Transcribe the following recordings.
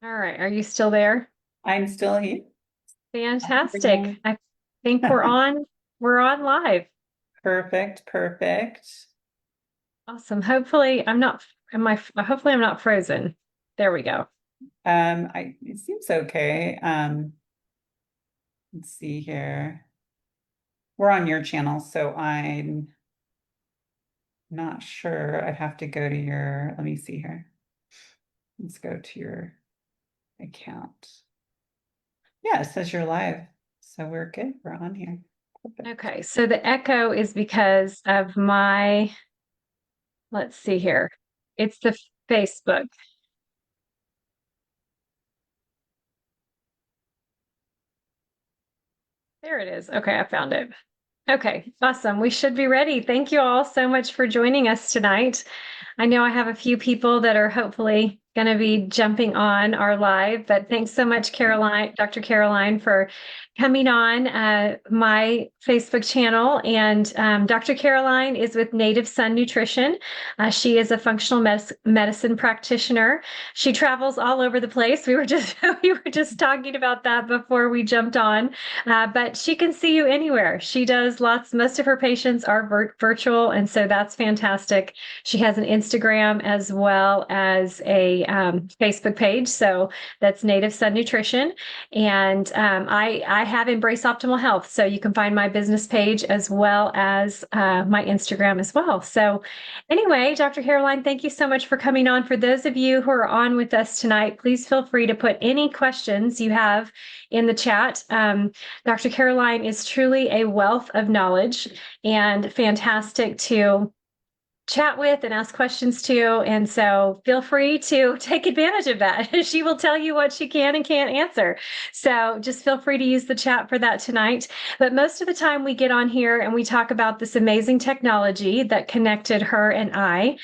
All right. Are you still there? I'm still here. Fantastic. I think we're on live. Perfect, perfect. Awesome. Hopefully hopefully I'm not frozen. There we go. It seems okay. Let's see here. We're on your channel, so I'm not sure. I'd have to go to let me see here. Let's go to your account. Yeah, it says you're live. So we're good. We're on here. Perfect. Okay. So the echo is because of let's see here. It's the Facebook. There it is. Okay, I found it. Okay, awesome. We should be ready. Thank you all so much for joining us tonight. I know I have a few people that are hopefully going to be jumping on our live, but thanks so much, Caroline, Dr. Caroline, for coming on my Facebook channel. And Dr. Caroline is with Native Sun Nutrition. She is a functional medicine practitioner. She travels all over the place. We were just we were just talking about that before we jumped on, but she can see you anywhere. She does most of her patients are virtual, and so that's fantastic. She has an Instagram as well as a Facebook page. So that's Native Sun Nutrition. And I have Embrace Optimal Health. So you can find my business page as well as my Instagram as well. So anyway, Dr. Caroline, thank you so much for coming on. For those of you who are on with us tonight, please feel free to put any questions you have in the chat. Dr. Caroline is truly a wealth of knowledge and fantastic to chat with and ask questions to. And so feel free to take advantage of that. She will tell you what she can and can't answer. So just feel free to use the chat for that tonight. But most of the time we get on here and we talk about this amazing technology that connected her and I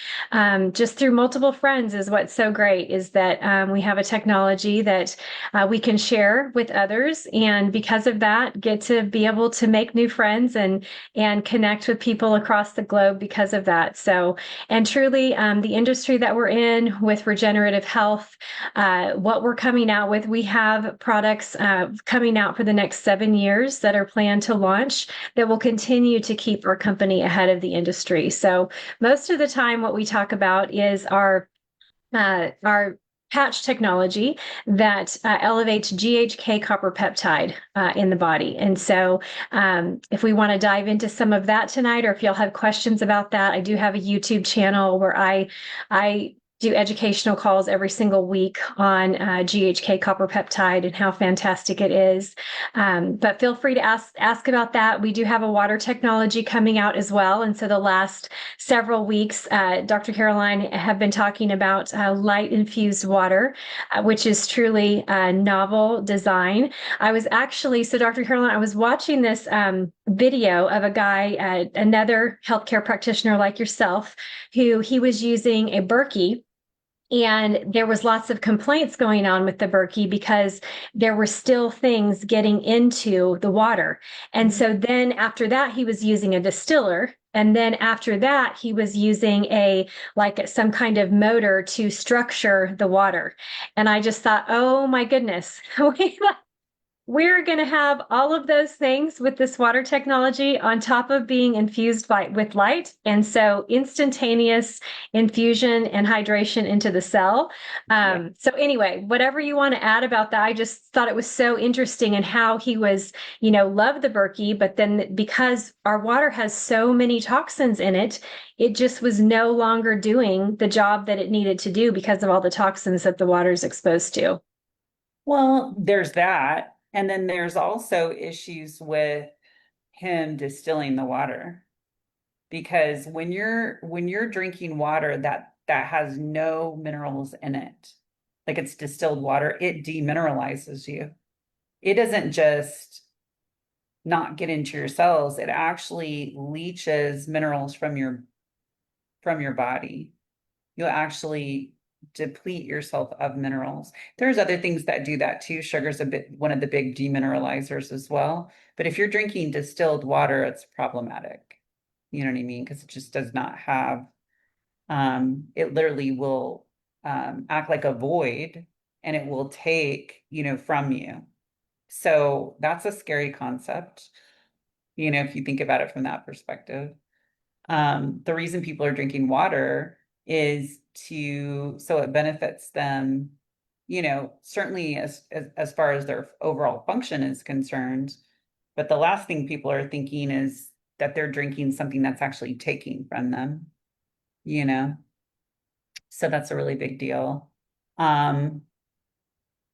just through multiple friends is what's so great is that we have a technology that we can share with others. And because of that, get to be able to make new friends and connect with people across the globe because of that. So, and truly, the industry that we're in with regenerative health, what we're coming out with, we have products coming out for the next 7 years that are planned to launch that will continue to keep our company ahead of the industry. So, most of the time, what we talk about is our patch technology that elevates GHK copper peptide in the body. And so, if we want to dive into some of that tonight, or if y'all have questions about that, I do have a YouTube channel where I do educational calls every single week on GHK copper peptide and how fantastic it is. But feel free to ask about that. We do have a water technology coming out as well. And so the last several weeks, Dr. Caroline have been talking about light infused water, which is truly a novel design. So Dr. Caroline, I was watching this video of a guy, another healthcare practitioner like yourself, who he was using a Berkey, and there was lots of complaints going on with the Berkey because there were still things getting into the water. And Mhm. so then after that, he was using a distiller. And then after that, he was using some kind of motor to structure the water. And I just thought, oh my goodness, we're going to have all of those things with this water technology on top of being infused with light. And so instantaneous infusion and hydration into the cell. Yeah. So anyway, whatever you want to add about that, I just thought it was so interesting and how he was, loved the Berkey, but then because our water has so many toxins in it, it just was no longer doing the job that it needed to do because of all the toxins that the water is exposed to. Well, there's that. And then there's also issues with him distilling the water because when you're drinking water that has no minerals in it, like it's distilled water, it demineralizes you. It doesn't just not get into your cells, it actually leaches minerals from your body. You'll actually deplete yourself of minerals. There's other things that do that too. Sugar's a bit one of the big demineralizers as well. But if you're drinking distilled water, it's problematic. You know what I mean? Because it just does not have, it literally will act like a void and it will take, from you. So that's a scary concept, if you think about it from that perspective. The reason people are drinking water is so it benefits them, certainly as far as their overall function is concerned. But the last thing people are thinking is that they're drinking something that's actually taking from them, you know? So that's a really big deal. Um,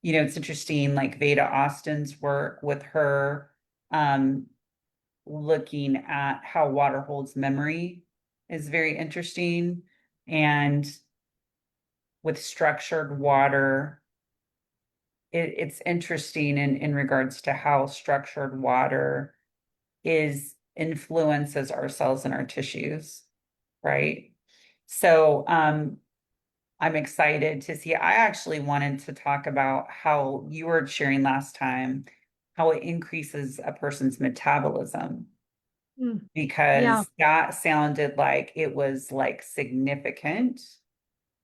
it's interesting, like Veda Austin's work with her, um, looking at how water holds memory is very interesting. And with structured water, it's interesting in regards to how structured water is influences our cells and our tissues, right? So I'm excited to see. I actually wanted to talk about how you were sharing last time, how it increases a person's metabolism, Mm. Yeah. because that sounded like it was like significant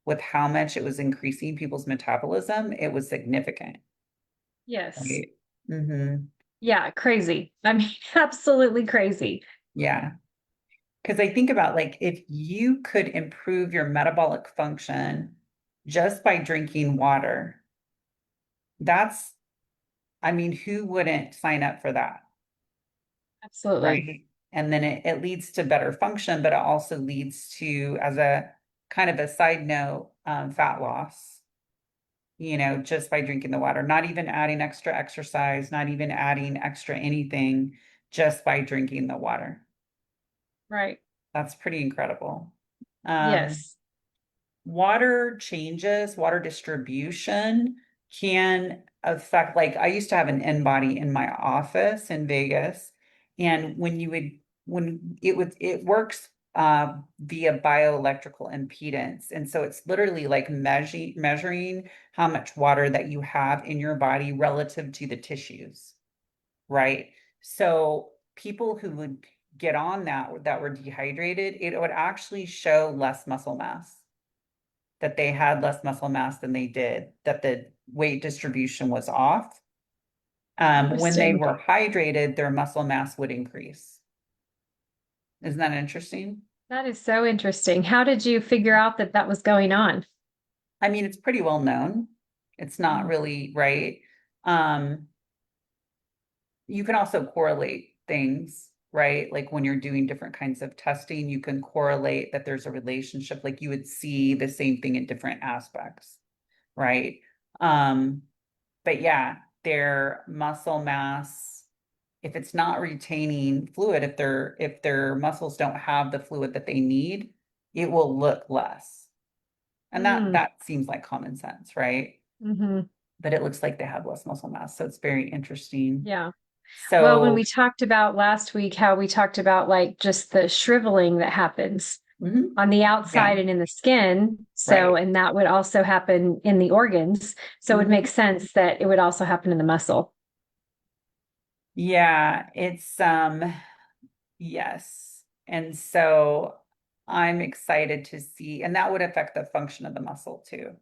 with how much it was increasing people's metabolism. It was significant. Yes. Right. Mm-hmm. Yeah. Crazy. I mean, absolutely crazy. Yeah. Because I think about like if you could improve your metabolic function just by drinking water, that's, I mean, who wouldn't sign up for that? Absolutely. Right. And then it leads to better function, but it also leads to, as a kind of a side note, fat loss, just by drinking the water, not even adding extra exercise, not even adding extra anything, just by drinking the water. Right. That's pretty incredible. Um, Yes. water distribution can affect, like I used to have an N-body in my office in Vegas. And it works via bioelectrical impedance. And so it's literally like measuring how much water that you have in your body relative to the tissues, right? So people who would get on that were dehydrated, it would actually show less muscle mass, that they had less muscle mass than they did, that the weight distribution was off. When they Interesting. were hydrated, their muscle mass would increase. Isn't that interesting? That is so interesting. How did you figure out that that was going on? I mean, it's pretty well known. It's not Mm. really right. Um, you can also correlate things, right? Like when you're doing different kinds of testing, you can correlate that there's a relationship, like you would see the same thing in different aspects, right? Um, but yeah, their muscle mass, if it's not retaining fluid, if their muscles don't have the fluid that they need, it will look less. And that Mm. that seems like common sense, right? Hmm. But it looks like they have less muscle mass. So it's very interesting. Yeah. Well, when So we talked about last week, how we talked about like just the shriveling that happens mhm, on the yeah, outside and in the skin. So, right. and that would also happen in the organs. So it would make Mhm. sense that it would also happen in the muscle. Yeah, it's yes. And so I'm excited to see, and that would affect the function of the muscle too,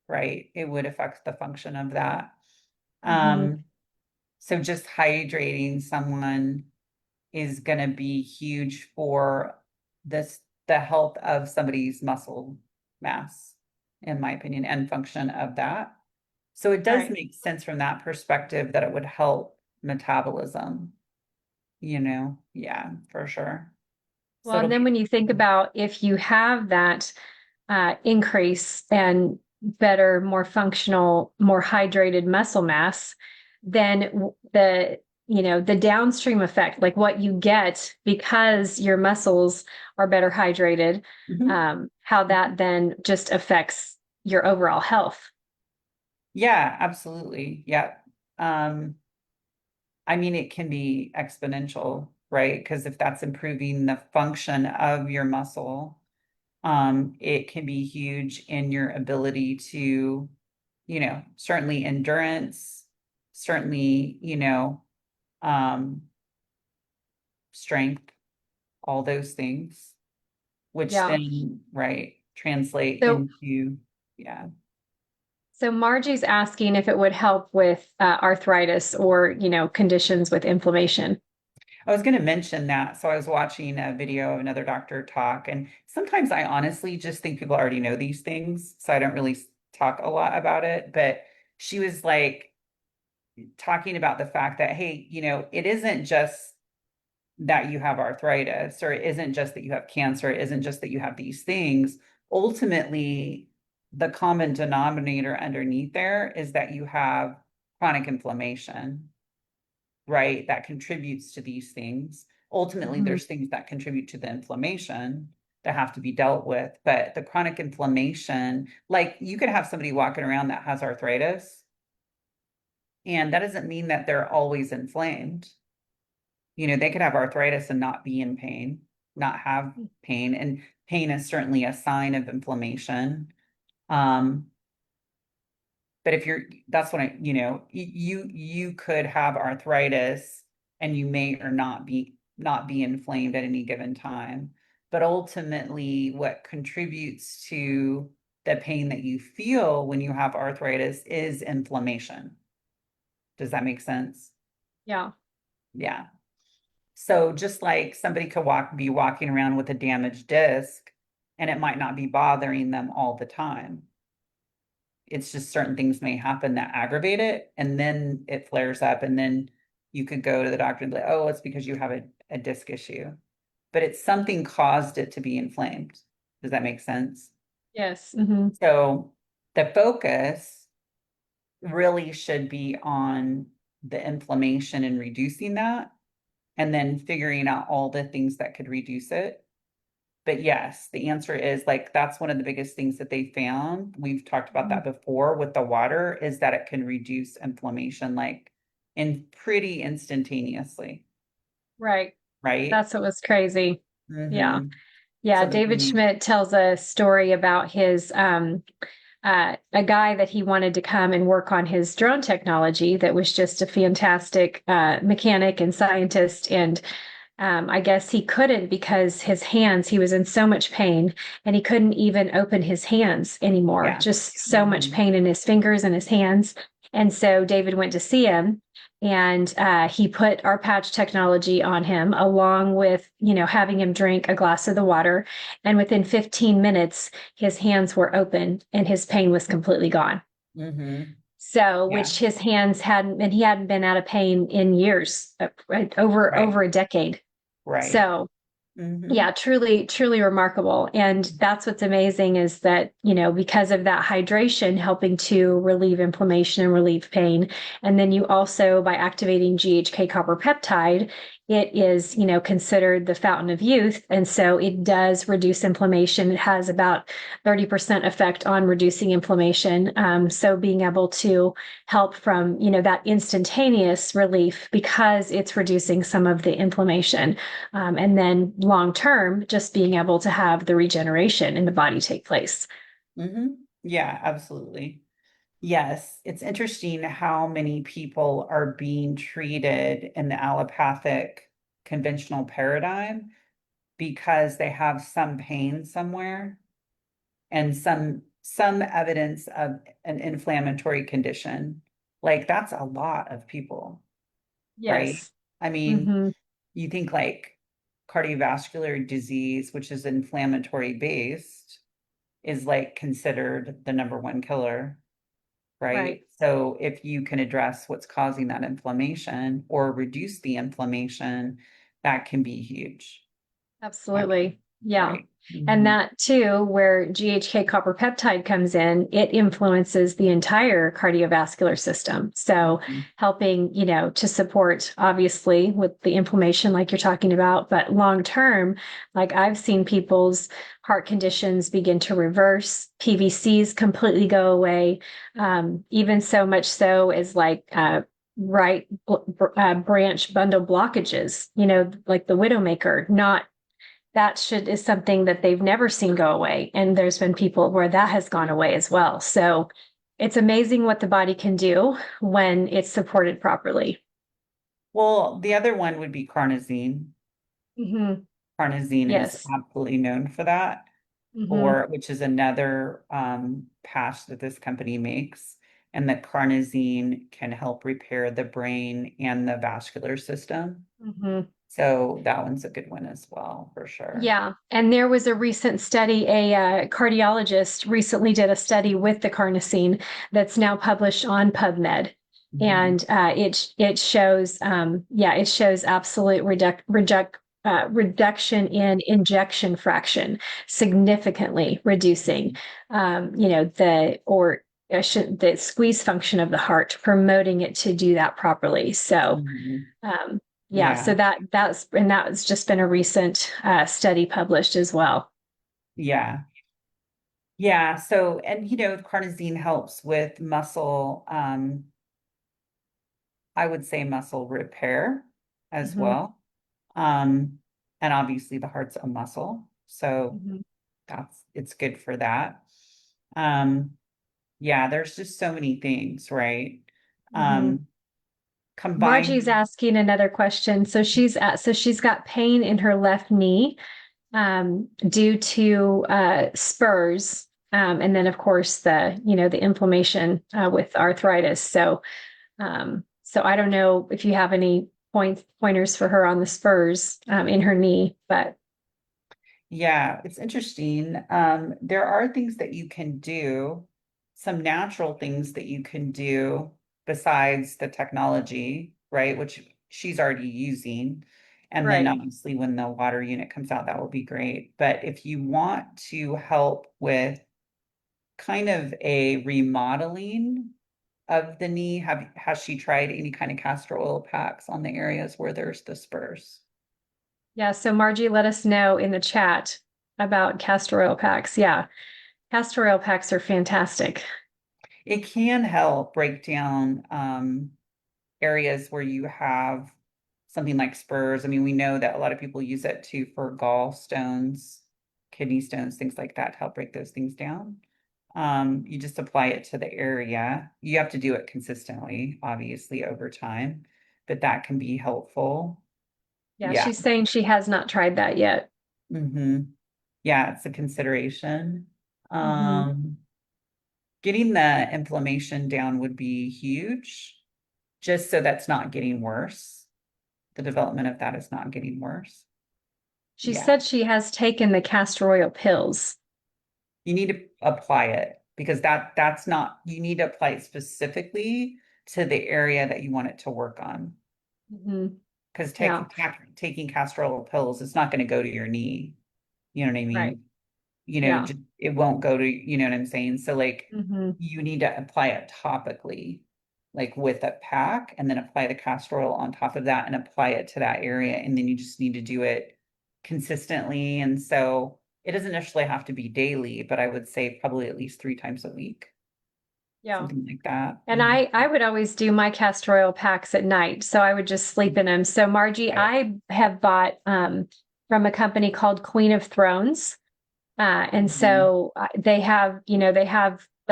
right? It would affect the function of that. Hmm. Um, so just hydrating someone is going to be huge for the health of somebody's muscle mass, in my opinion, and function of that. So it does Right. make sense from that perspective that it would help metabolism, yeah, for sure. So Well, it'll and then be, when you think about if you have that increase and better, more functional, more hydrated muscle mass, then the downstream effect, like what you get because your muscles are better hydrated, mhm, how that mhm. then just affects your overall health. Yeah, absolutely. Yeah. Um, I mean, it can be exponential, right? Because if that's improving the function of your muscle, it can be huge in your ability to, certainly endurance, certainly, um, strength, all those things, which Yeah. then, right, translate So into, yeah. So Margie's asking if it would help with arthritis or, conditions with inflammation. I was going to mention that. So I was watching a video of another doctor talk, and sometimes I honestly just think people already know these things. So I don't really talk a lot about it. But she was like talking about the fact that, hey, it isn't just that you have arthritis, or it isn't just that you have cancer, it isn't just that you have these things. Ultimately, the common denominator underneath there is that you have chronic inflammation, right? That contributes to these things. Ultimately, Mhm. there's things that contribute to the inflammation that have to be dealt with. But the chronic inflammation, like you could have somebody walking around that has arthritis, and that doesn't mean that they're always inflamed. They could have arthritis and not be in pain, not have pain. And pain is certainly a sign of inflammation. Um, but if you're, that's what you could have arthritis and you may or not be inflamed at any given time. But ultimately, what contributes to the pain that you feel when you have arthritis is inflammation. Does that make sense? Yeah. Yeah. So just like somebody could be walking around with a damaged disc and it might not be bothering them all the time. It's just certain things may happen that aggravate it and then it flares up and then you could go to the doctor and be like, oh, it's because you have a disc issue. But it's something caused it to be inflamed. Does that make sense? Yes. Hmm. So the focus really should be on the inflammation and reducing that and then figuring out all the things that could reduce it. But yes, the answer is like that's one of the biggest things that they found. We've talked about that before with the water is that it can reduce inflammation like in pretty instantaneously, Right. right? That's what was crazy. Yeah. Mm-hmm. Yeah. So they David can use, Schmidt tells a story about his a guy that he wanted to come and work on his drone technology that was just a fantastic mechanic and scientist. And I guess he couldn't because he was in so much pain and he couldn't even open his hands anymore, yeah. just so much Mm-hmm. pain in his fingers and his hands. And so David went to see him and he put our patch technology on him along with, having him drink a glass of the water. And within 15 minutes, his hands were open and his pain was completely gone. Mm-hmm. So, Yeah. which his hands hadn't, and he hadn't been out of pain in years, right, over Right. a decade. Right. So, Mm-hmm. yeah, truly, truly remarkable. And that's what's amazing is that, because of that hydration helping to relieve inflammation and relieve pain. And then you also, by activating GHK copper peptide, it is, considered the fountain of youth. And so it does reduce inflammation. It has about 30% effect on reducing inflammation. So being able to help from, that instantaneous relief because it's reducing some of the inflammation. And then long term, just being able to have the regeneration in the body take place. Mm-hmm. Yeah, absolutely. Yes, it's interesting how many people are being treated in the allopathic conventional paradigm because they have some pain somewhere and some evidence of an inflammatory condition. Like that's a lot of people, right? Yes. I mean, Hmm. you think like cardiovascular disease, which is inflammatory based, is like considered the number one killer, right? Right. So if you can address what's causing that inflammation or reduce the inflammation, that can be huge. That can, Absolutely. Yeah. right. And Mhm. that too, where GHK copper peptide comes in, it influences the entire cardiovascular system. So Mhm. helping, to support obviously with the inflammation like you're talking about, but long term, like I've seen people's heart conditions begin to reverse, PVCs completely go away. Even so much so as like branch bundle blockages, like the widowmaker, not that should is something that they've never seen go away. And there's been people where that has gone away as well. So it's amazing what the body can do when it's supported properly. Well, the other one would be carnosine. Hmm. Carnosine is Yes. absolutely known for that. Mm-hmm. or which is another patch that this company makes. And the carnosine can help repair the brain and the vascular system. Mm-hmm. So that one's a good one as well, for sure. Yeah. And there was a recent study, a cardiologist recently did a study with the carnosine that's now published on PubMed. Mhm. And it shows, yeah, it shows absolute reduction in injection fraction, significantly reducing, the squeeze function of the heart, promoting it to do that properly. So, Mhm. yeah, so Yeah. that's just been a recent study published as well. Yeah. Yeah. So, and carnosine helps with muscle, I would say muscle repair as Hmm. well. Um, and obviously the heart's a muscle. So Hmm. it's good for that. Um, yeah, there's just so many things, right? Hmm. Um, Margie's combined, asking another question. So she's got pain in her left knee due to spurs, and then of course the inflammation with arthritis. So I don't know if you have any pointers for her on the spurs in her knee, but yeah, it's interesting. There are things that you can do, some natural things that you can do besides the technology, right? Which she's already using. And then right. obviously when the water unit comes out, that will be great. But if you want to help with kind of a remodeling of the knee, has she tried any kind of castor oil packs on the areas where there's the spurs? Yeah, so Margie, let us know in the chat about castor oil packs. Yeah, castor oil packs are fantastic. It can help break down areas where you have something like spurs. I mean, we know that a lot of people use it too for gallstones, kidney stones, things like that to help break those things down. You just apply it to the area. You have to do it consistently, obviously, over time, but that can be helpful. Yeah, Yeah. she's saying she has not tried that yet. Hmm. Yeah, it's a consideration. Hmm. Um, Getting the inflammation down would be huge, just so that's not getting worse. The development of that is not getting worse. She Yeah. said she has taken the castor oil pills. You need to apply it because that's not, you need to apply it specifically to the area that you want it to work on. Hmm. Because Yeah, taking castor oil pills, it's not going to go to your knee. You know what I right. mean? Yeah. It won't go to, you know what I'm saying? So like Hmm. you need to apply it topically, like with a pack, and then apply the castor oil on top of that and apply it to that area. And then you just need to do it consistently. And so it doesn't necessarily have to be daily, but I would say probably at least 3 times a week, Yeah. something like that. And I would always do my castor oil packs at night, so I would just sleep in them. So Margie, Right. I have bought from a company called Queen of Thrones. And Mhm. so they'll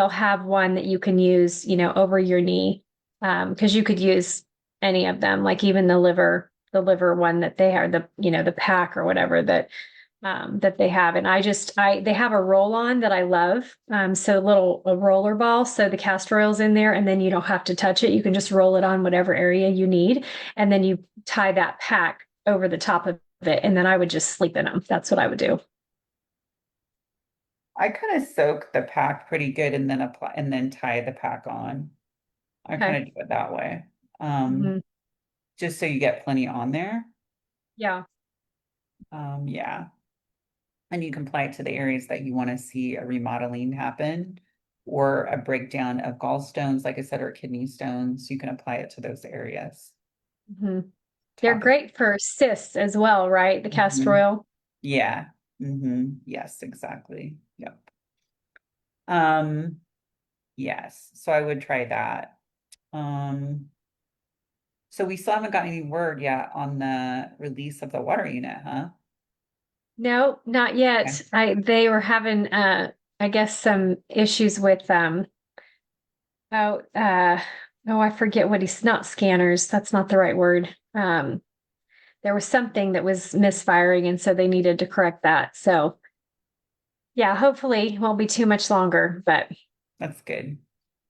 have one that you can use, over your knee. Because you could use any of them, like even the liver one that they have, the pack or whatever that they have. And they have a roll on that I love. So a roller ball. So the castor oil's in there and then you don't have to touch it. You can just roll it on whatever area you need. And then you tie that pack over the top of it. And then I would just sleep in them. That's what I would do. I kind of soak the pack pretty good and then apply and then tie the pack on. I kind Okay. of do it that way. Hmm. Just so you get plenty on there. Yeah. Yeah. And you can apply it to the areas that you want to see a remodeling happen or a breakdown of gallstones, like I said, or kidney stones. You can apply it to those areas. Hmm. They're Topic. great for cysts as well, right? The castor Mhm. oil. Yeah. Yes, exactly. Yep. Um, yes. So I would try that. Um, so we still haven't got any word yet on the release of the water unit, huh? No, not yet. Okay. They were having I guess some issues with oh oh I forget what he's not scanners. That's not the right word. There was something that was misfiring and so they needed to correct that. So Yeah, hopefully it won't be too much longer, but That's good.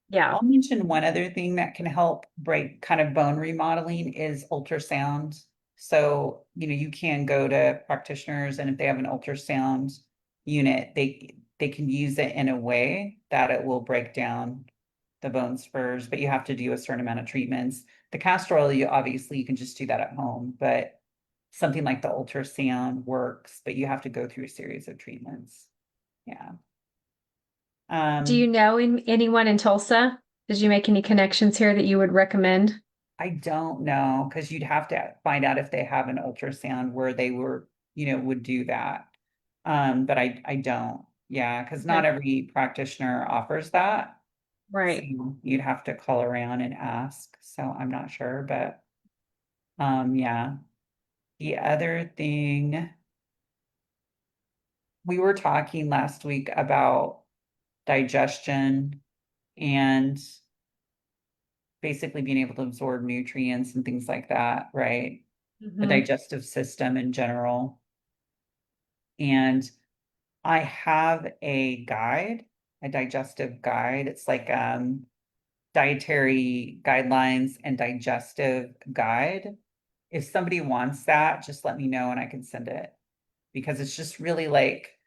yeah. I'll mention one other thing that can help break kind of bone remodeling is ultrasound. So, you can go to practitioners and if they have an ultrasound unit, they can use it in a way that it will break down the bone spurs, but you have to do a certain amount of treatments. The castor oil, you can just do that at home, but something like the ultrasound works, but you have to go through a series of treatments. Yeah. Do you Um, know anyone in Tulsa? Did you make any connections here that you would recommend? I don't know because you'd have to find out if they have an ultrasound where they would do that. But I don't. Yeah, because not Okay. every practitioner offers that. So Right. you'd have to call around and ask. So I'm not sure, but yeah. The other thing we were talking last week about digestion and basically being able to absorb nutrients and things like that, right? The Hmm. digestive system in general. And I have a guide, a digestive guide. It's like dietary guidelines and digestive guide. If somebody wants that, just let me know and I can send it because it's just really like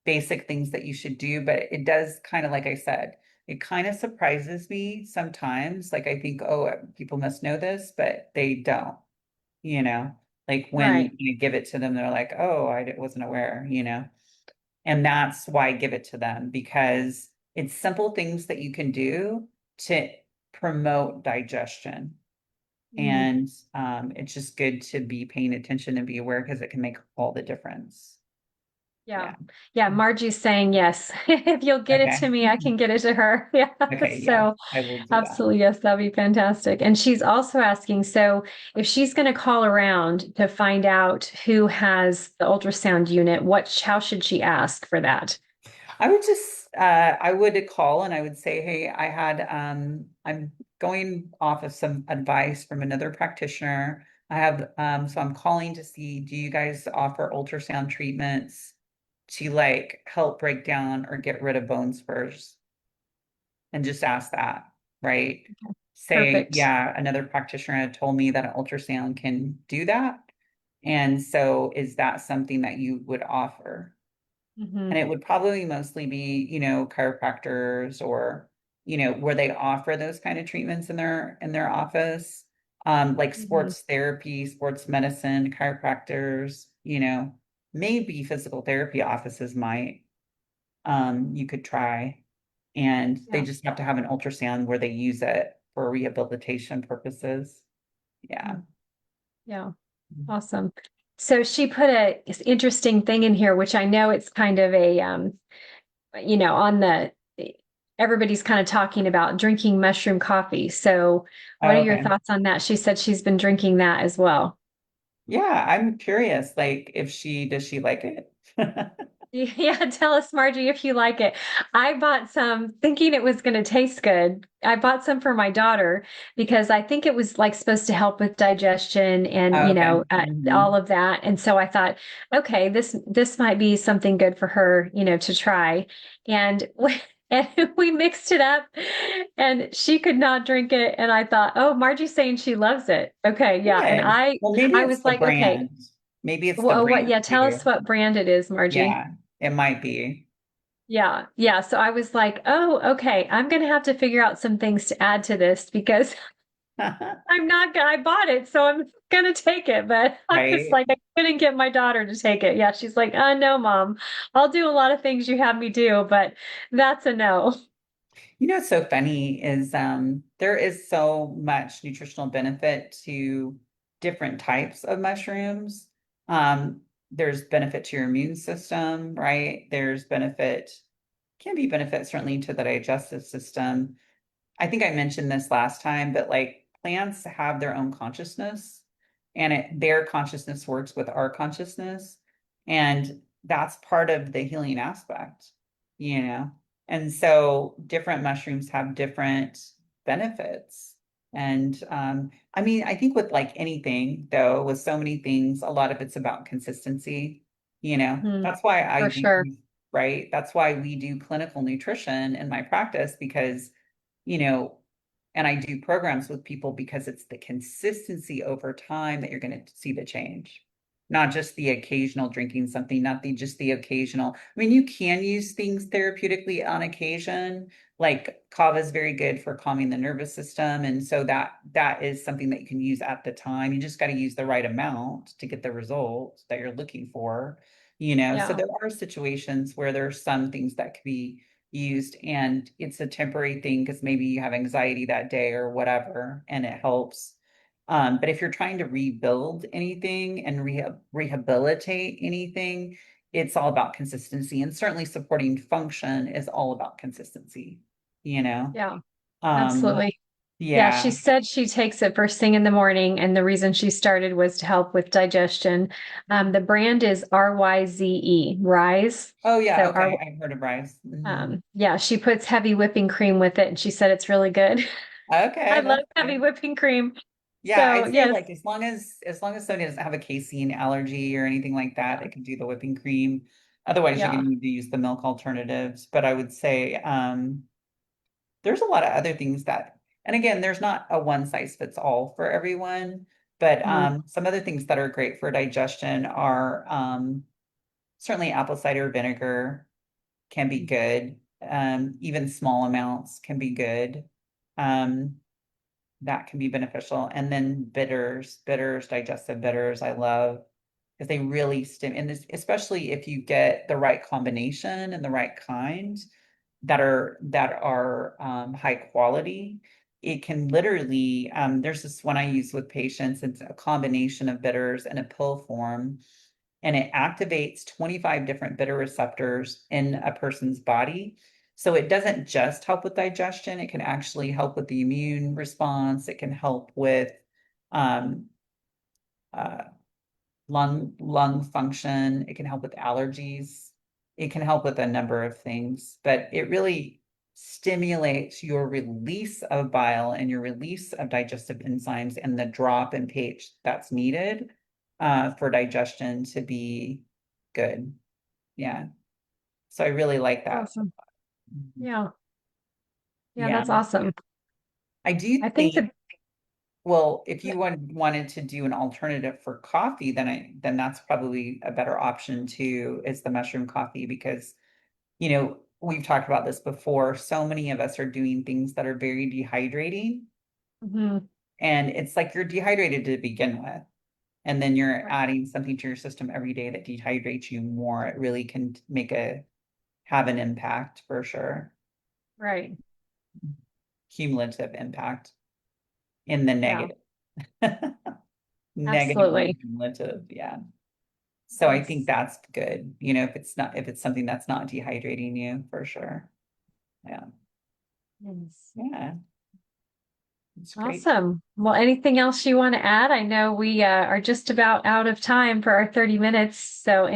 basic things that you should do. But it does kind of, like I said, it kind of surprises me sometimes. Like I think, oh, people must know this, but they don't, you know, like when Right. you give it to them, they're like, oh, wasn't aware. And that's why I give it to them because it's simple things that you can do to promote digestion. Mm. And it's just good to be paying attention and be aware because it can make all the difference. Yeah. Yeah. Yeah. Margie's saying yes. If you'll get it to Okay. me, I can get it to her. Yeah. Okay. Yeah, So I will do that. absolutely. Yes, that'd be fantastic. And she's also asking, so if she's going to call around to find out who has the ultrasound unit, how should she ask for that? I would call and I would say, hey, I'm going off of some advice from another practitioner. So I'm calling to see, do you guys offer ultrasound treatments to like help break down or get rid of bone spurs? And just ask that, right? Say, Perfect. yeah, another practitioner had told me that an ultrasound can do that. And so is that something that you would offer? And Hmm. it would probably mostly be, chiropractors or, where they offer those kind of treatments in their office. Like Hmm. sports therapy, sports medicine, chiropractors, maybe physical therapy offices might, you could try. And they Yeah. just have to have an ultrasound where they use it for rehabilitation purposes. Yeah. Mhm. Yeah. Awesome. So she put this interesting thing in here, which I know it's kind of a, on everybody's kind of talking about drinking mushroom coffee. So what Oh, are your okay. thoughts on that? She said she's been drinking that as well. Yeah, I'm curious, like if does she like it? Yeah, tell us, Margie, if you like it. I bought some thinking it was going to taste good. I bought some for my daughter because I think it was like supposed to help with digestion and, Oh, okay. all of that. And so I thought, okay, this might be something good for her, to try. And and we mixed it up and she could not drink it. And I thought, oh, Margie's saying she loves it. Okay, yeah. And Good. Well, maybe I it's was the like, okay, brand. Maybe it's the well, what, brand yeah, tell us too. what brand it is, Margie. Yeah, it might be. Yeah, yeah. So I was like, oh, okay, I'm gonna have to figure out some things to add to this because I'm not gonna, I bought it, so I'm gonna take it. But I was Right? like, I couldn't get my daughter to take it. Yeah, she's like, no, mom, I'll do a lot of things you have me do, but that's a no. What's so funny is there is so much nutritional benefit to different types of mushrooms. Um, there's benefit to your immune system, right? Can be benefit certainly to the digestive system. I think I mentioned this last time, but like plants have their own consciousness and their consciousness works with our consciousness. And that's part of the healing aspect, you know? And so different mushrooms have different benefits. And I mean, I think with like anything, though, with so many things, a lot of it's about consistency. Mhm. That's why I For do sure. right? That's why we do clinical nutrition in my practice because, you know, and I do programs with people because it's the consistency over time that you're going to see the change, not just the occasional drinking something, not the just the occasional. I mean, you can use things therapeutically on occasion, like kava is very good for calming the nervous system, and so that is something that you can use at the time. You just got to use the right amount to get the results that you're looking for, you know. So Yeah. there are situations where there's some things that could be used and it's a temporary thing because maybe you have anxiety that day or whatever and it helps. But if you're trying to rebuild anything and rehabilitate anything, it's all about consistency, and certainly supporting function is all about consistency, you know. Yeah. um Absolutely. Yeah, she yeah. said she takes it first thing in the morning, and the reason she started was to help with digestion. The brand is RYZE, Rise. Oh yeah, So okay, I've heard of rice. Mhm. yeah, she puts heavy whipping cream with it, and she said it's really good. I Okay, love that's heavy good. whipping cream. Yeah, So I'd say yes, like as long as somebody doesn't have a casein allergy or anything like that, yeah, it can do the whipping cream. Otherwise, you're yeah, gonna need to use the milk alternatives. But I would say there's a lot of other things that, and again, there's not a one size fits all for everyone. But mhm, some other things that are great for digestion are certainly apple cider vinegar can be good. Even small amounts can be good. Um, that can be beneficial. And then bitters, digestive bitters, I love because they really stim and this, especially if you get the right combination and the right kind that are high quality. It can literally, there's this one I use with patients. It's a combination of bitters in a pill form, and it activates 25 different bitter receptors in a person's body. So it doesn't just help with digestion, it can actually help with the immune response. It can help with um, uh, lung function. It can help with allergies. It can help with a number of things, but it really stimulates your release of bile and your release of digestive enzymes and the drop in pH that's needed for digestion to be good. Yeah. So I really like that. awesome. Mhm. Yeah, yeah, Yeah. that's awesome. I do I think think, that well, if you wanted to do an alternative for coffee, then that's probably a better option too, is the mushroom coffee because, we've talked about this before. So many of us are doing things that are very dehydrating, mhm, and it's like you're dehydrated to begin with, and then you're right, adding something to your system every day that dehydrates you more. It really can have an impact for sure. right, Cumulative impact in the yeah, negative. Negatively absolutely. cumulative, yeah. So I think Yes, that's good, if it's something that's not dehydrating you for sure. Yeah. yes. Yeah. It's great. Awesome. Well, anything else you want to add? I know we are just about out of time for our 30 minutes. So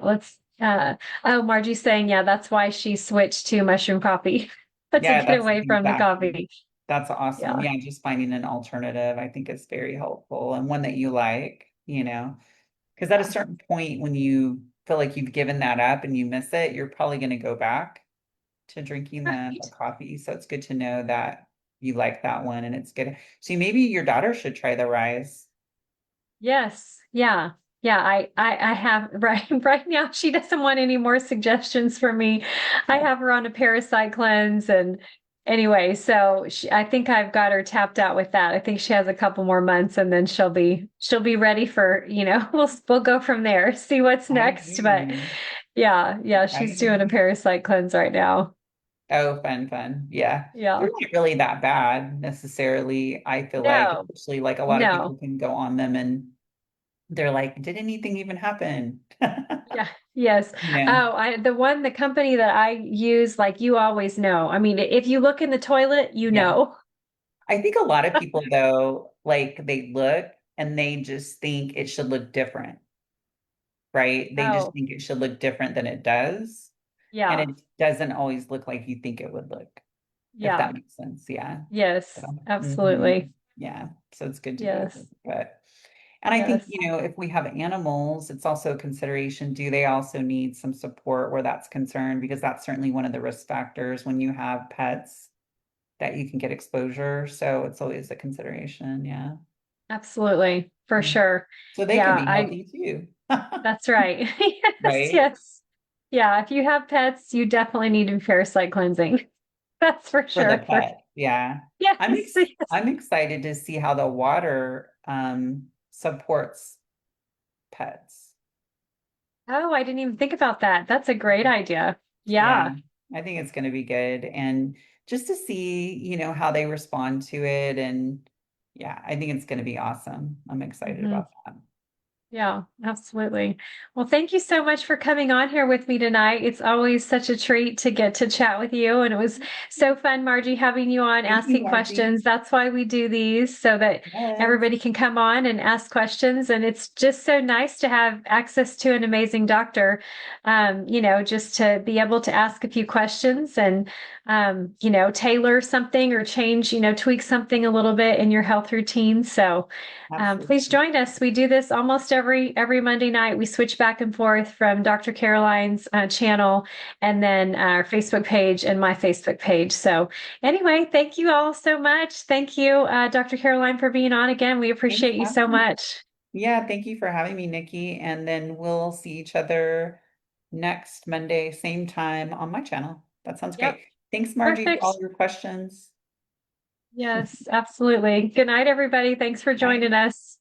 let's oh, Margie's saying, yeah, that's why she switched to mushroom coffee to Yeah, get that's away from the exactly. coffee. That's awesome. Yeah. Yeah, just finding an alternative, I think is very helpful and one that you like, because at a Yeah. certain point when you feel like you've given that up and you miss it, you're probably going to go back to drinking the Right. coffee. So it's good to know that you like that one and it's good. So maybe your daughter should try the rise. Yes. Yeah. Yeah. I have right now she doesn't want any more suggestions from me. I have her on a parasite cleanse and anyway, so I think I've got her tapped out with that. I think she has a couple more months and then she'll be ready for, we'll go from there, see what's I next. hear But you. yeah, I she's hear doing a you. parasite cleanse right now. Oh, fun, fun. Yeah. They're Yeah. not really that bad necessarily. I feel like, No, especially like a lot of no. people can go on them and they're like, did anything even happen? Yeah. Yes. You know? Oh, the company that I use, like you always know. I mean, if you look in the toilet, you Yeah. know. I think a lot of people though, like they look and they just think it should look different, right? They just Oh, think it should look different than it does. And yeah. it doesn't always look like you think it would look, if Yeah. that makes sense. Yeah. Yes, So, absolutely. yeah. So it's good to be aware. Yes. But And I think, Yes. if we have animals, it's also a consideration. Do they also need some support where that's concerned? Because that's certainly one of the risk factors when you have pets that you can get exposure. So it's always a consideration. Yeah. Absolutely. For Yeah. sure. So they can Yeah, be healthy too. that's right. Yes, Right? yes. Yeah, if you have pets, you definitely need to be parasite cleansing. That's for For the sure. For pet. Yeah. yes, yes. I'm excited to see how the water supports pets. Oh, I didn't even think about that. That's a great idea. Yeah, Yeah. I think it's going to be good. And just to see, how they respond to it. And yeah, I think it's going to be awesome. I'm excited Mhm. about that. Yeah, absolutely. Well, thank you so much for coming on here with me tonight. It's always such a treat to get to chat with you. And it was so fun, Margie, having you on Thank you, asking Margie. questions. That's why we do these so that Yes, everybody can come on and ask questions. And it's just so nice to have access to an amazing doctor, just to be able to ask a few questions and, tailor something or change, tweak something a little bit in your health routine. So, please absolutely. join us. We do this almost every Monday night. We switch back and forth from Dr. Caroline's channel and then our Facebook page and my Facebook page. So anyway, thank you all so much. Thank you, Dr. Caroline, for being on again. We Thanks appreciate you for so having me. much. Yeah, thank you for having me, Nikki. And then we'll see each other next Monday, same time on my channel. That sounds Yep, great. Thanks, Margie, for all perfect. your questions. Yes, absolutely. Good night, everybody. Thanks for Bye. joining us.